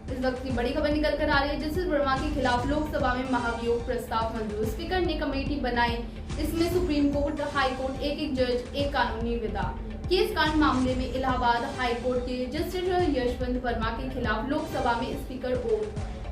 इस वक्त की बड़ी खबर निकल कर आ रही है। जस्टिस वर्मा के खिलाफ लोकसभा में महाभियोग प्रस्ताव मंजूर, स्पीकर ने कमेटी बनाई। इसमें सुप्रीम कोर्ट, हाई कोर्ट, एक जज, एक कानूनी विदा। केस कांड मामले में इलाहाबाद हाई कोर्ट के जस्टिस यशवंत वर्मा के खिलाफ लोकसभा में स्पीकर ओम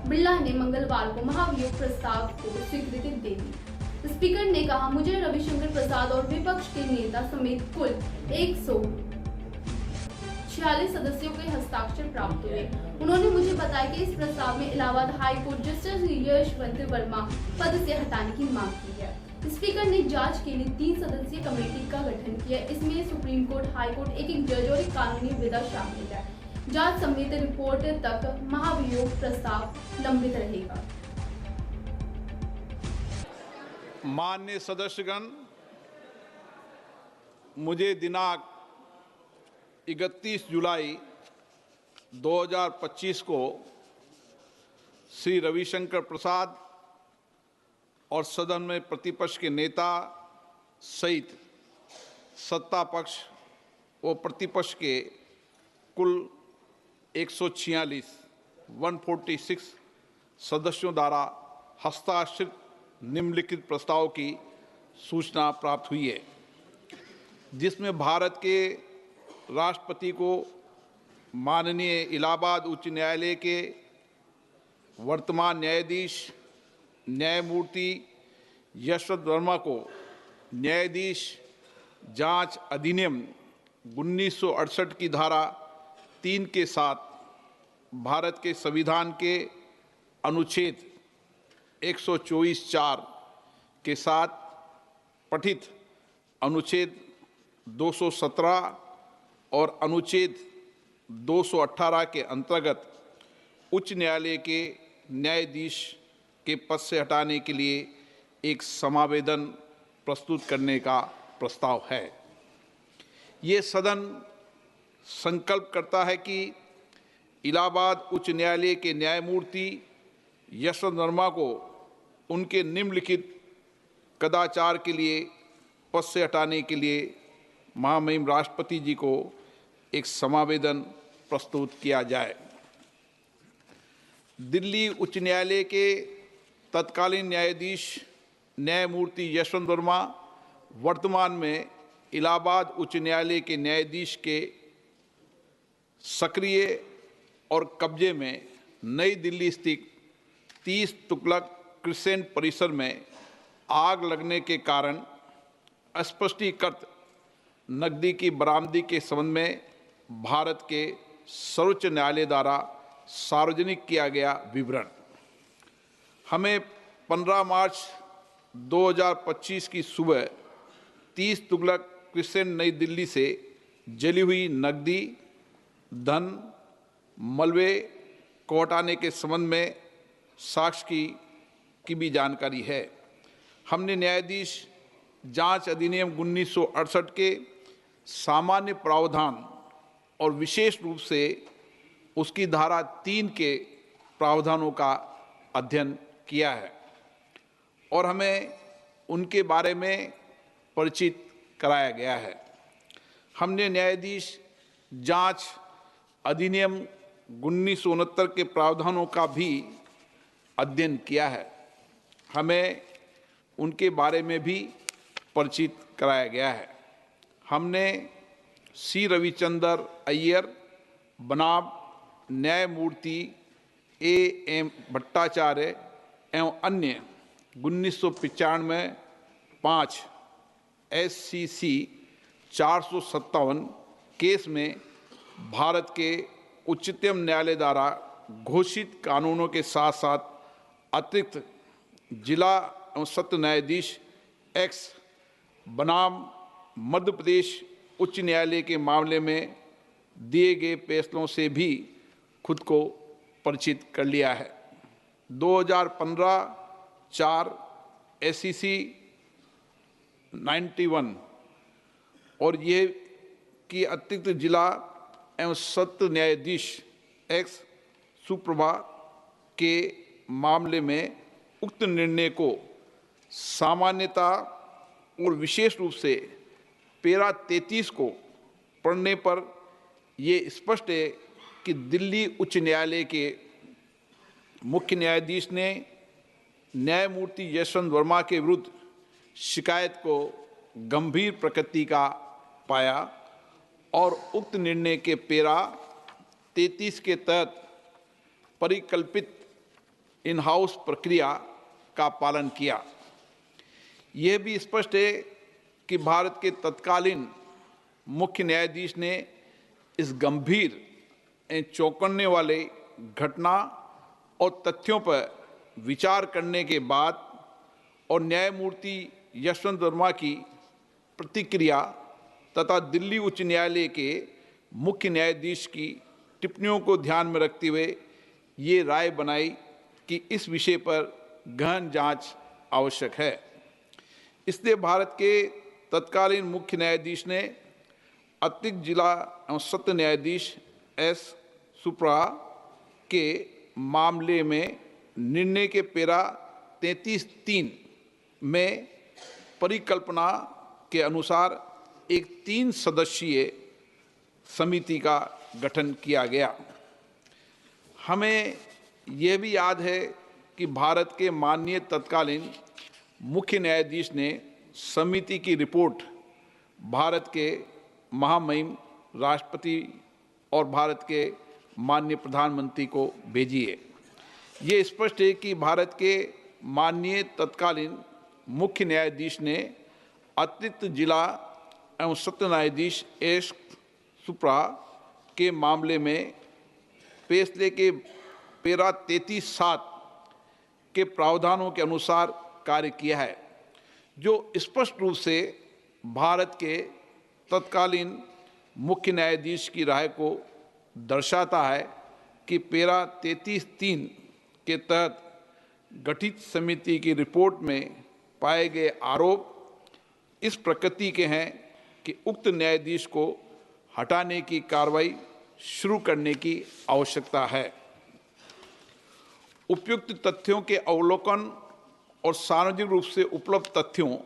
बिरला ने मंगलवार को महाभियोग प्रस्ताव को स्वीकृति दे दी। स्पीकर ने कहा, मुझे रविशंकर प्रसाद और विपक्ष के नेता समेत कुल 146 सदस्यों के हस्ताक्षर प्राप्त हुए। उन्होंने मुझे बताया कि इस प्रस्ताव में Allahabad high court justice Yashwant Verma पद से हटाने की मांग की है। स्पीकर ने जांच के लिए 3 सदस्यीय कमेटी का गठन किया। इसमें सुप्रीम कोर्ट, हाई कोर्ट, एक जज और एक कानूनी विदा शामिल है। जांच समित रिपोर्ट तक महाभियोग प्रस्ताव लंबित रहेगा। माननीय सदस्यगण, मुझे दिनांक 31 जुलाई 2025 को श्री रविशंकर प्रसाद और सदन में प्रतिपक्ष के नेता सहित सत्ता पक्ष व प्रतिपक्ष के कुल 146 सदस्यों द्वारा हस्ताक्षरित निम्नलिखित प्रस्ताव की सूचना प्राप्त हुई है, जिसमें भारत के राष्ट्रपति को माननीय इलाहाबाद उच्च न्यायालय के वर्तमान न्यायाधीश न्यायमूर्ति यशवंत वर्मा को न्यायाधीश जांच अधिनियम 1968 की धारा 3 के साथ भारत के संविधान के अनुच्छेद 124(4) के साथ पठित अनुच्छेद 217 और अनुच्छेद 218 के अंतर्गत उच्च न्यायालय के न्यायाधीश के पद से हटाने के लिए एक समावेदन प्रस्तुत करने का प्रस्ताव है। ये सदन संकल्प करता है कि इलाहाबाद उच्च न्यायालय के न्यायमूर्ति यशवंत वर्मा को उनके निम्नलिखित कदाचार के लिए पद से हटाने के लिए महामहिम राष्ट्रपति जी को एक समावेदन प्रस्तुत किया जाए। दिल्ली उच्च न्यायालय के तत्कालीन न्यायाधीश न्यायमूर्ति यशवंत वर्मा वर्तमान में इलाहाबाद उच्च न्यायालय के न्यायाधीश के सक्रिय और कब्जे में नई दिल्ली स्थित 30 तुगलक क्रिसेंट परिसर में आग लगने के कारण अस्पष्टीकृत नकदी की बरामदगी के संबंध में भारत के सर्वोच्च न्यायालय द्वारा सार्वजनिक किया गया विवरण हमें 15 मार्च 2025 की सुबह 30 तुगलक क्रिसेंट नई दिल्ली से जली हुई नकदी, धन, मलबे को हटाने के संबंध में साक्ष्य की भी जानकारी है। हमने न्यायाधीश जांच अधिनियम 1968 के सामान्य प्रावधान और विशेष रूप से उसकी धारा 3 के प्रावधानों का अध्ययन किया है और हमें उनके बारे में परिचित कराया गया है। हमने न्यायाधीश जांच अधिनियम 1969 के प्रावधानों का भी अध्ययन किया है। हमें उनके बारे में भी परिचित कराया गया है। हमने सी रविचंद्र अय्यर बनाम न्यायमूर्ति A.M. भट्टाचार्य एवं अन्य 1995 5 SCC 457 केस में भारत के उच्चतम न्यायालय द्वारा घोषित कानूनों के साथ साथ अतिरिक्त जिला एवं सत्र न्यायाधीश एक्स बनाम मध्य प्रदेश उच्च न्यायालय के मामले में दिए गए फैसलों से भी खुद को परिचित कर लिया है। 2015 4 SCC 91 और ये की अतिरिक्त जिला एवं सत्र न्यायाधीश एक्स सुप्रभा के मामले में उक्त निर्णय को सामान्यता और विशेष रूप से पैरा 33 को पढ़ने पर ये स्पष्ट है कि दिल्ली उच्च न्यायालय के मुख्य न्यायाधीश ने न्यायमूर्ति यशवंत वर्मा के विरुद्ध शिकायत को गंभीर प्रकृति का पाया और उक्त निर्णय के पैरा 33 के तहत परिकल्पित इन हाउस प्रक्रिया का पालन किया। यह भी स्पष्ट है कि भारत के तत्कालीन मुख्य न्यायाधीश ने इस गंभीर एवं चौंकाने वाले घटना और तथ्यों पर विचार करने के बाद और न्यायमूर्ति यशवंत वर्मा की प्रतिक्रिया तथा दिल्ली उच्च न्यायालय के मुख्य न्यायाधीश की टिप्पणियों को ध्यान में रखते हुए ये राय बनाई कि इस विषय पर गहन जांच आवश्यक है। इसलिए भारत के तत्कालीन मुख्य न्यायाधीश ने अतिरिक्त जिला एवं सत्र न्यायाधीश एस सुप्रा के मामले में निर्णय के पैरा 33(3) में परिकल्पना के अनुसार एक 3 सदस्यीय समिति का गठन किया गया। हमें यह भी याद है कि भारत के माननीय तत्कालीन मुख्य न्यायाधीश ने समिति की रिपोर्ट भारत के महामहिम राष्ट्रपति और भारत के माननीय प्रधानमंत्री को भेजी है। ये स्पष्ट है कि भारत के माननीय तत्कालीन मुख्य न्यायाधीश ने अतिरिक्त जिला एवं सत्र न्यायाधीश एस सुप्रा के मामले में फैसले के पैरा 33(7) के प्रावधानों के अनुसार कार्य किया है, जो स्पष्ट रूप से भारत के तत्कालीन मुख्य न्यायाधीश की राय को दर्शाता है कि पैरा 33(3) के तहत गठित समिति की रिपोर्ट में पाए गए आरोप इस प्रकृति के हैं कि उक्त न्यायाधीश को हटाने की कार्रवाई शुरू करने की आवश्यकता है। उपयुक्त तथ्यों के अवलोकन और सार्वजनिक रूप से उपलब्ध तथ्यों,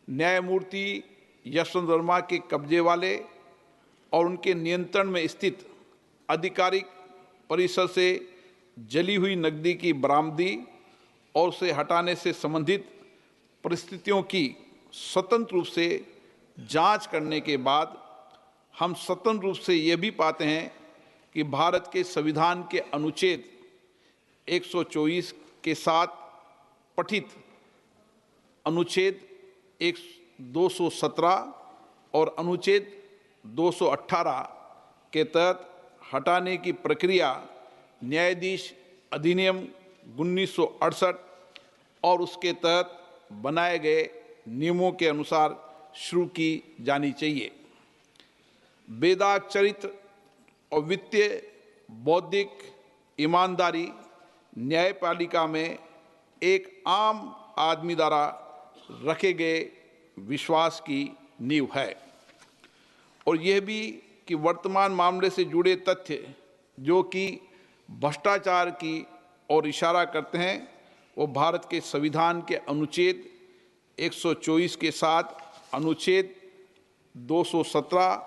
न्यायमूर्ति यशवंत वर्मा के कब्जे वाले और उनके नियंत्रण में स्थित आधिकारिक परिसर से जली हुई नकदी की बरामदी और उसे हटाने से संबंधित परिस्थितियों की स्वतंत्र रूप से जांच करने के बाद हम स्वतंत्र रूप से ये भी पाते हैं कि भारत के संविधान के अनुच्छेद 124 के साथ पठित अनुच्छेद 217 और अनुच्छेद 218 के तहत हटाने की प्रक्रिया न्यायाधीश अधिनियम 1968 और उसके तहत बनाए गए नियमों के अनुसार शुरू की जानी चाहिए। वेदांत चरित्र और वित्तीय बौद्धिक ईमानदारी न्यायपालिका में एक आम आदमी द्वारा रखे गए विश्वास की नींव है और यह भी कि वर्तमान मामले से जुड़े तथ्य जो कि भ्रष्टाचार की ओर इशारा करते हैं वो भारत के संविधान के अनुच्छेद 124 के साथ अनुच्छेद 217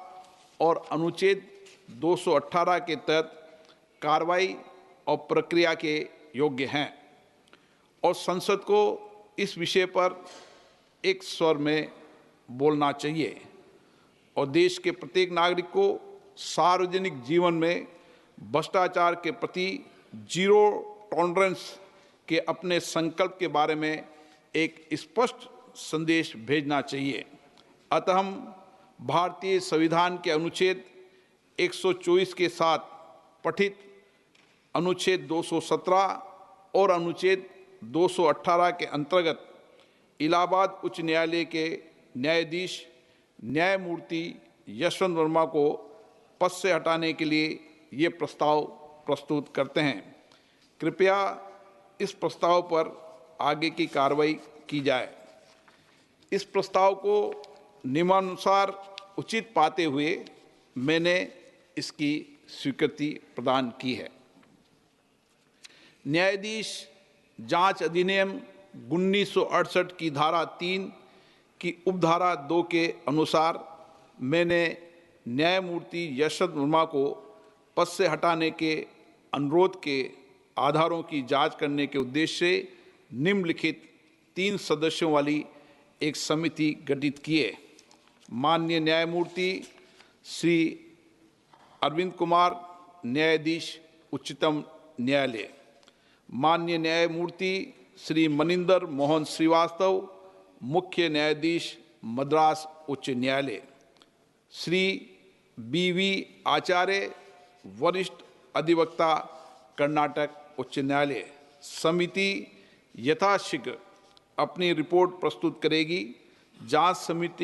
और अनुच्छेद 218 के तहत कार्रवाई और प्रक्रिया के योग्य हैं और संसद को इस विषय पर एक स्वर में बोलना चाहिए और देश के प्रत्येक नागरिक को सार्वजनिक जीवन में भ्रष्टाचार के प्रति जीरो टॉलरेंस के अपने संकल्प के बारे में एक स्पष्ट संदेश भेजना चाहिए। अतः हम भारतीय संविधान के अनुच्छेद 124 के साथ पठित अनुच्छेद 217 और अनुच्छेद 218 के अंतर्गत इलाहाबाद उच्च न्यायालय के न्यायाधीश न्यायमूर्ति यशवंत वर्मा को पद से हटाने के लिए ये प्रस्ताव प्रस्तुत करते हैं। कृपया इस प्रस्ताव पर आगे की कार्रवाई की जाए। इस प्रस्ताव को नियमानुसार उचित पाते हुए मैंने इसकी स्वीकृति प्रदान की है। न्यायाधीश जांच अधिनियम 1968 की धारा 3 की उपधारा 2 के अनुसार मैंने न्यायमूर्ति यशवंत वर्मा को पद से हटाने के अनुरोध के आधारों की जांच करने के उद्देश्य से निम्नलिखित 3 सदस्यों वाली एक समिति गठित किए। माननीय न्यायमूर्ति श्री अरविंद कुमार, न्यायाधीश उच्चतम न्यायालय, माननीय न्यायमूर्ति श्री मनिंदर मोहन श्रीवास्तव, मुख्य न्यायाधीश मद्रास उच्च न्यायालय, श्री BV आचार्य, वरिष्ठ अधिवक्ता, कर्नाटक उच्च न्यायालय। समिति यथाशीघ्र अपनी रिपोर्ट प्रस्तुत करेगी। जांच समिति